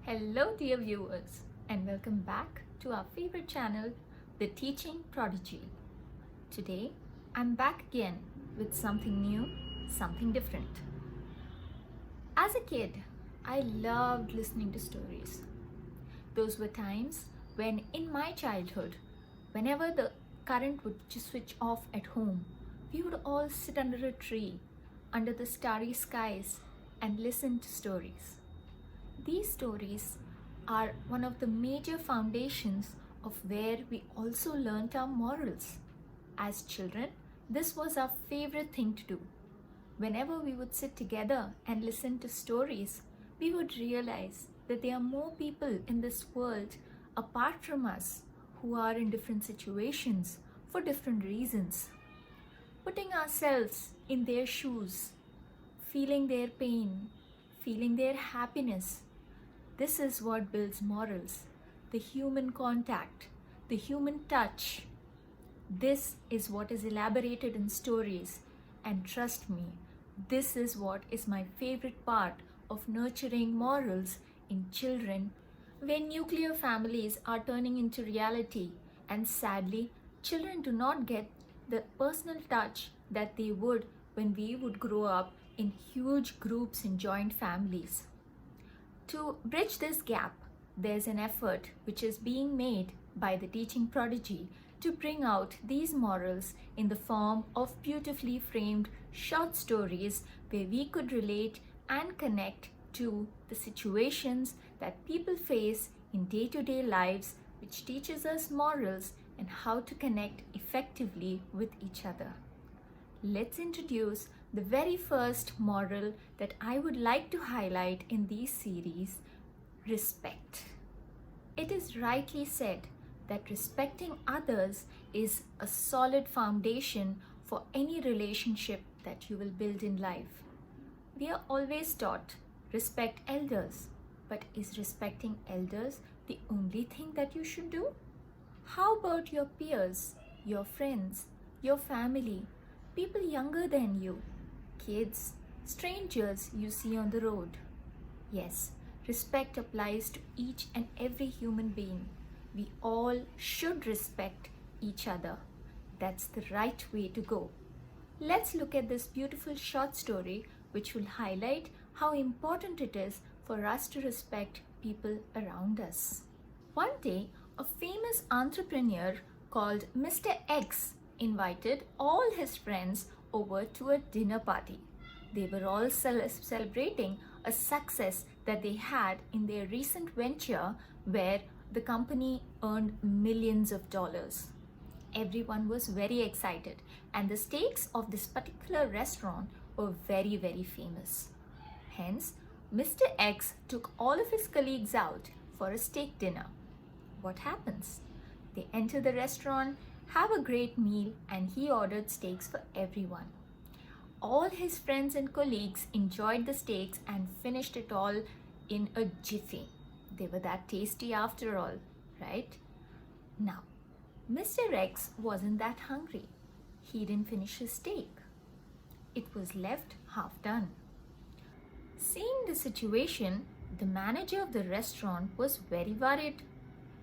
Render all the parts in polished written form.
Hello, dear viewers, and welcome back to our favorite channel, The Teaching Prodigy. Today, I'm back again with something new, something different. As a kid, I loved listening to stories. Those were times when, in my childhood, whenever the current would just switch off at home, we would all sit under a tree, under the starry skies, and listen to stories. These stories are one of the major foundations of where we also learnt our morals. As children, this was our favorite thing to do. Whenever we would sit together and listen to stories, we would realize that there are more people in this world apart from us who are in different situations for different reasons. Putting ourselves in their shoes, feeling their pain, feeling their happiness. This is what builds morals, the human contact, the human touch. This is what is elaborated in stories, and trust me, this is what is my favorite part of nurturing morals in children. When nuclear families are turning into reality, and sadly, children do not get the personal touch that they would when we would grow up in huge groups in joint families. To bridge this gap, there's an effort which is being made by the Teaching Prodigy to bring out these morals in the form of beautifully framed short stories where we could relate and connect to the situations that people face in day-to-day lives, which teaches us morals and how to connect effectively with each other. Let's introduce the very first moral that I would like to highlight in this series, respect. It is rightly said that respecting others is a solid foundation for any relationship that you will build in life. We are always taught respect elders, but is respecting elders the only thing that you should do? How about your peers, your friends, your family, people younger than you, kids, strangers you see on the road? Yes, respect applies to each and every human being. We all should respect each other. That's the right way to go. Let's look at this beautiful short story which will highlight how important it is for us to respect people around us. One day, a famous entrepreneur called Mr. X invited all his friends over to a dinner party. They were all celebrating a success that they had in their recent venture where the company earned millions of dollars. Everyone was very excited, and the steaks of this particular restaurant were very, very famous. Hence, Mr. X took all of his colleagues out for a steak dinner. What happens? They enter the restaurant, have a great meal, and he ordered steaks for everyone. All his friends and colleagues enjoyed the steaks and finished it all in a jiffy. They were that tasty after all, right? Now, Mr. X wasn't that hungry. He didn't finish his steak. It was left half done. Seeing the situation, the manager of the restaurant was very worried.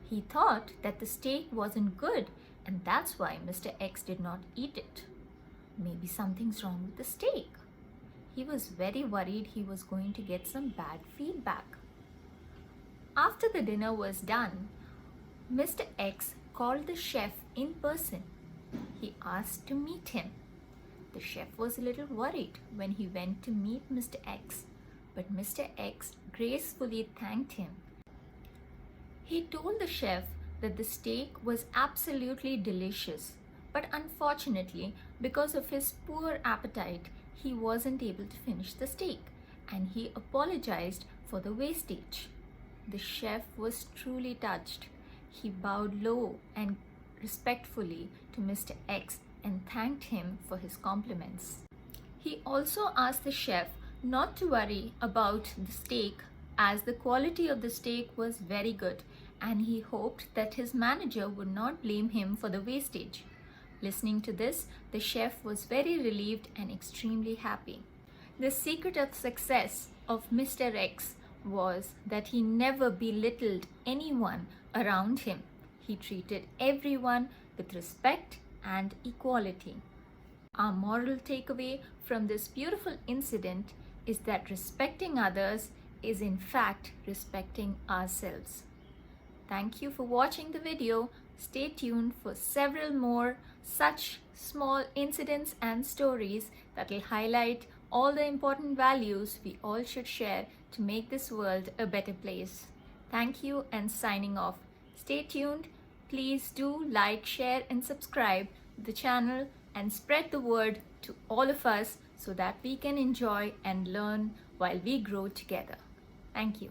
He thought that the steak wasn't good, and that's why Mr. X did not eat it. Maybe something's wrong with the steak. He was very worried he was going to get some bad feedback. After the dinner was done, Mr. X called the chef in person. He asked to meet him. The chef was a little worried when he went to meet Mr. X, but Mr. X gracefully thanked him. He told the chef that the steak was absolutely delicious, but unfortunately, because of his poor appetite, he wasn't able to finish the steak, and he apologized for the wastage. The chef was truly touched. He bowed low and respectfully to Mr. X and thanked him for his compliments. He also asked the chef not to worry about the steak as the quality of the steak was very good, and he hoped that his manager would not blame him for the wastage. Listening to this, the chef was very relieved and extremely happy. The secret of success of Mr. X was that he never belittled anyone around him. He treated everyone with respect and equality. Our moral takeaway from this beautiful incident is that respecting others is in fact respecting ourselves. Thank you for watching the video. Stay tuned for several more such small incidents and stories that will highlight all the important values we all should share to make this world a better place. Thank you and signing off. Stay tuned. Please do like, share and subscribe to the channel and spread the word to all of us so that we can enjoy and learn while we grow together. Thank you.